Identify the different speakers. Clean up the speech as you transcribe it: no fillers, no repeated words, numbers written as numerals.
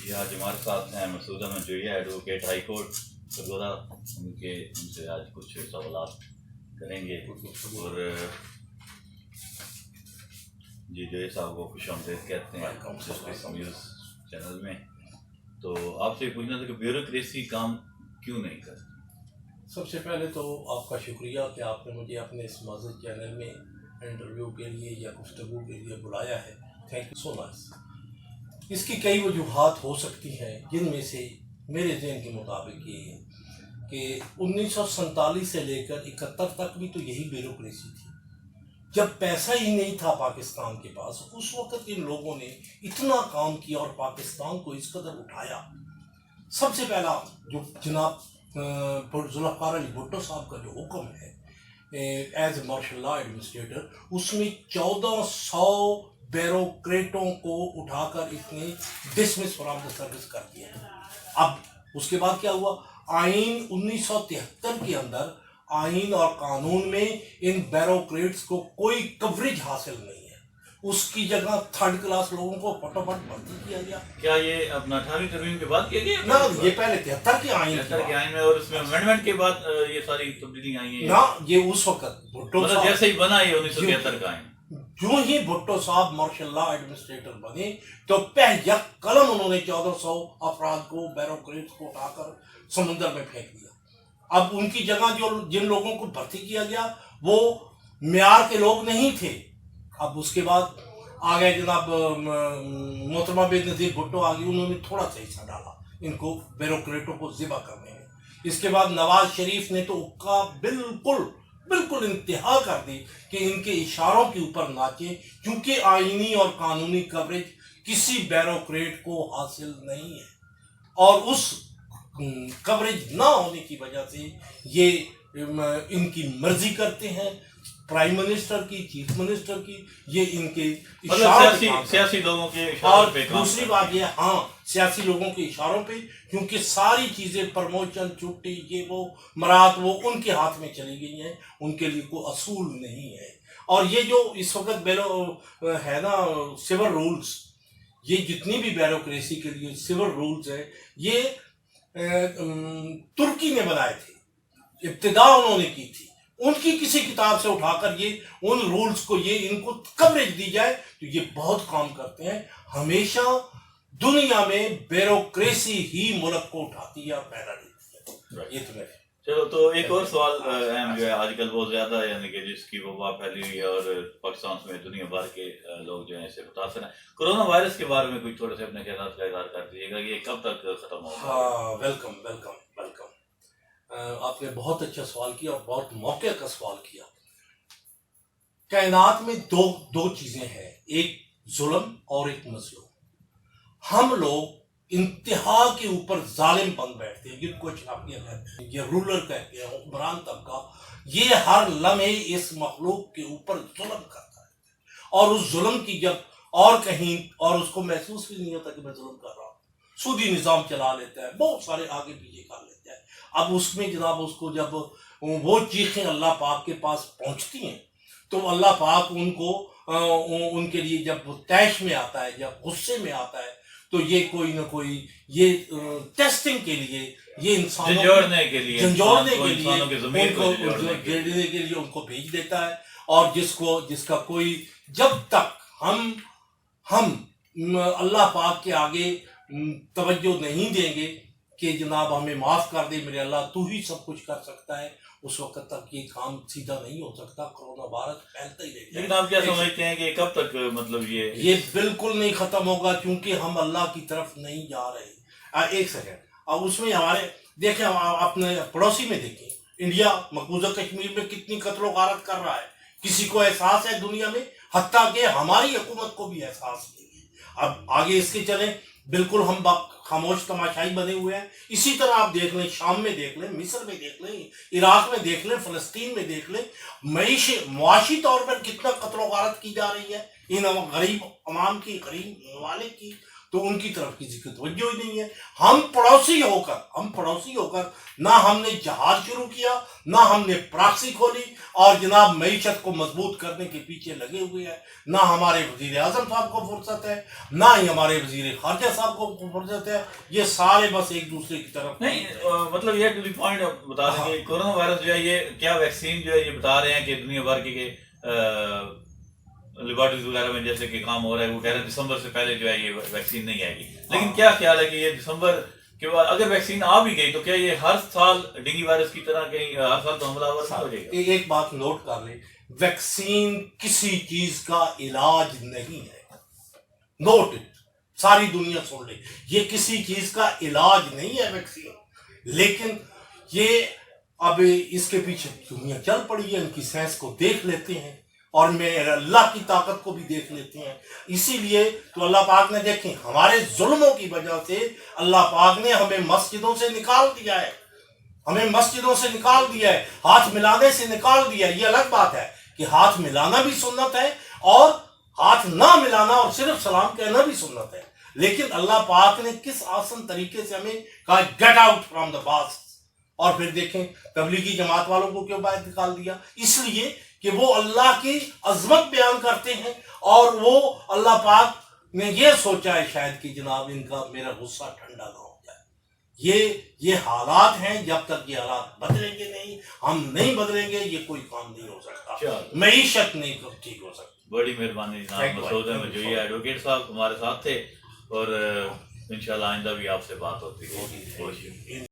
Speaker 1: جی آج ہمارے ساتھ ہیں مسعود احمد جوئی ایڈوکیٹ ہائی کورٹ سرگودا، ان سے آج کچھ سوالات کریں گے اور جی جوئی صاحب کو خوش آمدید کہتے ہیں جسٹس نیوز چینل میں۔ تو آپ سے پوچھنا تھا کہ بیوروکریسی کام کیوں نہیں کرتی؟
Speaker 2: سب سے پہلے تو آپ کا شکریہ کہ آپ نے مجھے اپنے اس معزز چینل میں انٹرویو کے لیے یا گفتگو کے لیے بلایا ہے، تھینک یو سو مچ۔ اس کی کئی وجوہات ہو سکتی ہیں، جن میں سے میرے ذہن کے مطابق یہ ہے کہ 1947 سے لے کر 71 تک بھی تو یہی بیوروکریسی تھی۔ جب پیسہ ہی نہیں تھا پاکستان کے پاس، اس وقت ان لوگوں نے اتنا کام کیا اور پاکستان کو اس قدر اٹھایا۔ سب سے پہلا جو جناب ذوالفقار علی بھٹو صاحب کا جو حکم ہے as a martial law administrator, اس میں 1400 بیوروکریٹوں کو اٹھا کر اس نے ڈسمس فرام دا سروس کر دیا۔ اب اس کے بعد کیا ہوا؟ آئین 1973 کے اندر آئین اور قانون میں ان بیوروکریٹس کو کوئی کوریج حاصل نہیں ہے، اس کی جگہ تھرڈ کلاس لوگوں کو فٹافٹ بھرتی کیا گیا۔
Speaker 1: کیا یہ اپنا 18ویں ترمیم کے بعد کیا گیا؟
Speaker 2: نہ، یہ پہلے 73 کے آئین
Speaker 1: 73 کے آئین میں، اور اس میں امینڈمنٹ کے بعد یہ ساری تبدیلیاں آئی ہیں؟
Speaker 2: نہ، یہ اس وقت بھٹو
Speaker 1: مطلب
Speaker 2: صاحب
Speaker 1: جیسے ہی بنا یہ 1973 کا آئین،
Speaker 2: جو ہی بھٹو صاحب مارشل لا ایڈمنسٹریٹر بنے تو یک قلم انہوں نے 1400 افراد کو بیوروکریٹس کو اٹھا کر سمندر میں پھینک دیا۔ اب ان کی جگہ جن لوگوں کو بھرتی کیا گیا وہ معیار کے لوگ نہیں تھے۔ اب اس کے بعد آگئے جناب محترمہ بے نظیر بھٹو آگئی، انہوں نے تھوڑا سا حصہ ڈالا ان کو بیوروکریٹوں کو ذبح کرنے میں۔ اس کے بعد نواز شریف نے تو کا بالکل انتہا کر دی کہ ان کے اشاروں کے اوپر ناچیں، کیونکہ آئینی اور قانونی کوریج کسی بیوروکریٹ کو حاصل نہیں ہے، اور اس کوریج نہ ہونے کی وجہ سے یہ ان کی مرضی کرتے ہیں، پرائم منسٹر کی، چیف منسٹر کی، یہ ان کے
Speaker 1: سیاسی لوگوں کے
Speaker 2: اور
Speaker 1: اشاروں پہ کام
Speaker 2: دوسری بات یہ سیاسی لوگوں کے اشاروں پہ، کیونکہ ساری چیزیں پروموشن، چھٹی، یہ وہ مراد وہ ان کے ہاتھ میں چلی گئی ہیں، ان کے لیے کوئی اصول نہیں ہے۔ اور یہ جو اس وقت ہے نا سول رولز، یہ جتنی بھی بیوروکریسی کے لیے سول رولز ہیں، یہ ترکی نے بنائے تھے، ابتدا انہوں نے کی تھی، ان کی کسی کتاب سے اٹھا کر یہ ان رولز کو ان کو کوریج دی جائے تو یہ بہت کام کرتے ہیں۔ ہمیشہ دنیا میں بیوروکریسی ہی ملک کو اٹھاتی ہے اور پیدا دیتی ہے۔ یہ تو میں
Speaker 1: چلو، تو ایک اور سوال اہم جو ہے آج کل بہت زیادہ ہے، یعنی کہ جس کی وبا پھیلی ہوئی ہے اور پاکستان سمیت دنیا بھر کے لوگ جو ہیں اس سے متاثر ہیں، کرونا وائرس کے بارے میں کچھ تھوڑے سے اپنے خیالات کا اظہار کر دیجیے گا کہ یہ کب تک ختم ہوگا؟
Speaker 2: ویلکم۔ آپ نے بہت اچھا سوال کیا اور بہت موقع کا سوال کیا۔ کائنات میں دو چیزیں ہیں، ایک ظلم اور ایک مظلوم۔ ہم لوگ انتہا کے اوپر ظالم بن بیٹھتے ہیں، جن کو اشرافیہ کہتے ہیں، یہ رولر کہتے ہیں، حکمران طبقہ، یہ ہر لمحے اس مخلوق کے اوپر ظلم کرتا ہے، اور اس ظلم کی جب اور کہیں اور اس کو محسوس بھی نہیں ہوتا کہ میں ظلم کر رہا ہوں، سودی نظام چلا لیتا ہے، بہت سارے آگے پیچھے کر لیتا ہے۔ اب اس میں جناب اس کو جب وہ چیخیں اللہ پاک کے پاس پہنچتی ہیں تو اللہ پاک ان کو ان کے لیے جب وہ طیش میں آتا ہے، جب غصے میں آتا ہے، تو یہ کوئی نہ کوئی یہ ٹیسٹنگ کے لیے، یہ انسانوں
Speaker 1: جھنجھوڑنے کے لیے
Speaker 2: ان کو بھیج دیتا ہے، اور جس کا کوئی جب تک ہم اللہ پاک کے آگے توجہ نہیں دیں گے کہ جناب ہمیں معاف کر دے میرے اللہ، تو ہی سب کچھ کر سکتا ہے، اس وقت تک یہ کام سیدھا نہیں ہو سکتا، کرونا وائرس پھیلتا ہی رہے گا۔
Speaker 1: لیکن آپ کیا سمجھتے ہیں کہ کب تک مطلب
Speaker 2: یہ بالکل نہیں ختم ہوگا، کیونکہ ہم اللہ کی طرف نہیں جا رہے۔ ایک سیکنڈ، اب اس میں ہمارے دیکھیں، اپنے پڑوسی میں دیکھیں، انڈیا مقبوضہ کشمیر میں کتنی قتل و غارت کر رہا ہے، کسی کو احساس ہے دنیا میں؟ حتیٰ کہ ہماری حکومت کو بھی احساس نہیں ہے۔ اب آگے اس کے چلیں، بالکل ہم خاموش تماشائی بنے ہوئے ہیں۔ اسی طرح آپ دیکھ لیں، شام میں دیکھ لیں، مصر میں دیکھ لیں، عراق میں دیکھ لیں، فلسطین میں دیکھ لیں، معاشی طور پر کتنا قتل و غارت کی جا رہی ہے ان غریب عوام کی، غریب ممالک کی۔ تو ان کی طرف کسی کی توجہ ہی نہیں ہے. ہم پڑوسی ہو کر نہ ہم نے جہاد شروع کیا، نہ ہم نے پراکسی کھولی، اور جناب معیشت کو مضبوط کرنے کے پیچھے لگے ہوئے ہیں. نہ ہمارے وزیر اعظم صاحب کو فرصت ہے، نہ ہی ہمارے وزیر خارجہ صاحب کو فرصت ہے. یہ سارے بس ایک دوسرے کی طرف
Speaker 1: نہیں مطلب یہ ٹو دی پوائنٹ بتا دیں کہ کورونا وائرس جو ہے یہ کیا ویکسین جو ہے یہ بتا رہے ہیں کہ دنیا بھر کے لیبارٹریز وغیرہ میں جیسے کہ کام ہو رہا ہے، وہ کہہ رہے ہیں دسمبر سے پہلے جو ہے یہ ویکسین نہیں آئے گی. لیکن کیا خیال ہے کہ یہ دسمبر کے بعد اگر ویکسین آ بھی گئی تو کیا یہ ہر سال ڈینگی وائرس کی طرح کہیں ہر سال تو حملہ آور نہ ہو جائے گا؟
Speaker 2: ایک بات نوٹ کر لیں، ویکسین کسی چیز کا علاج نہیں ہے. نوٹ ساری دنیا سن لے، یہ کسی چیز کا علاج نہیں ہے ویکسین. لیکن یہ اب اس کے پیچھے دنیا چل پڑی ہے، ان کی سائنس کو دیکھ لیتے ہیں اور میں اللہ کی طاقت کو بھی دیکھ لیتے ہیں. اسی لیے تو اللہ پاک نے دیکھیں ہمارے ظلموں کی وجہ سے اللہ پاک نے ہمیں مسجدوں سے نکال دیا ہے، ہاتھ ملانے سے نکال دیا ہے. یہ الگ بات ہے کہ ہاتھ ملانا بھی سنت ہے اور ہاتھ نہ ملانا اور صرف سلام کہنا بھی سنت ہے. لیکن اللہ پاک نے کس آسان طریقے سے ہمیں کہا گیٹ آؤٹ فرام دا باس. اور پھر دیکھیں تبلیغی جماعت والوں کو کیوں باہر نکال دیا؟ اس لیے کہ وہ اللہ کی عظمت بیان کرتے ہیں اور وہ اللہ پاک نے یہ سوچا ہے شاید کہ جناب ان کا میرا غصہ ٹھنڈا نہ ہو جائے. یہ حالات ہیں، جب تک یہ حالات بدلیں گے نہیں، ہم نہیں بدلیں گے، یہ کوئی کام نہیں ہو سکتا، معیشت نہیں ٹھیک ہو سکتی.
Speaker 1: بڑی مہربانی جناب مسعود احمد جوئی ایڈوکیٹ صاحب ہمارے ساتھ تھے، اور انشاءاللہ آئندہ بھی آپ سے بات ہوتی ہے.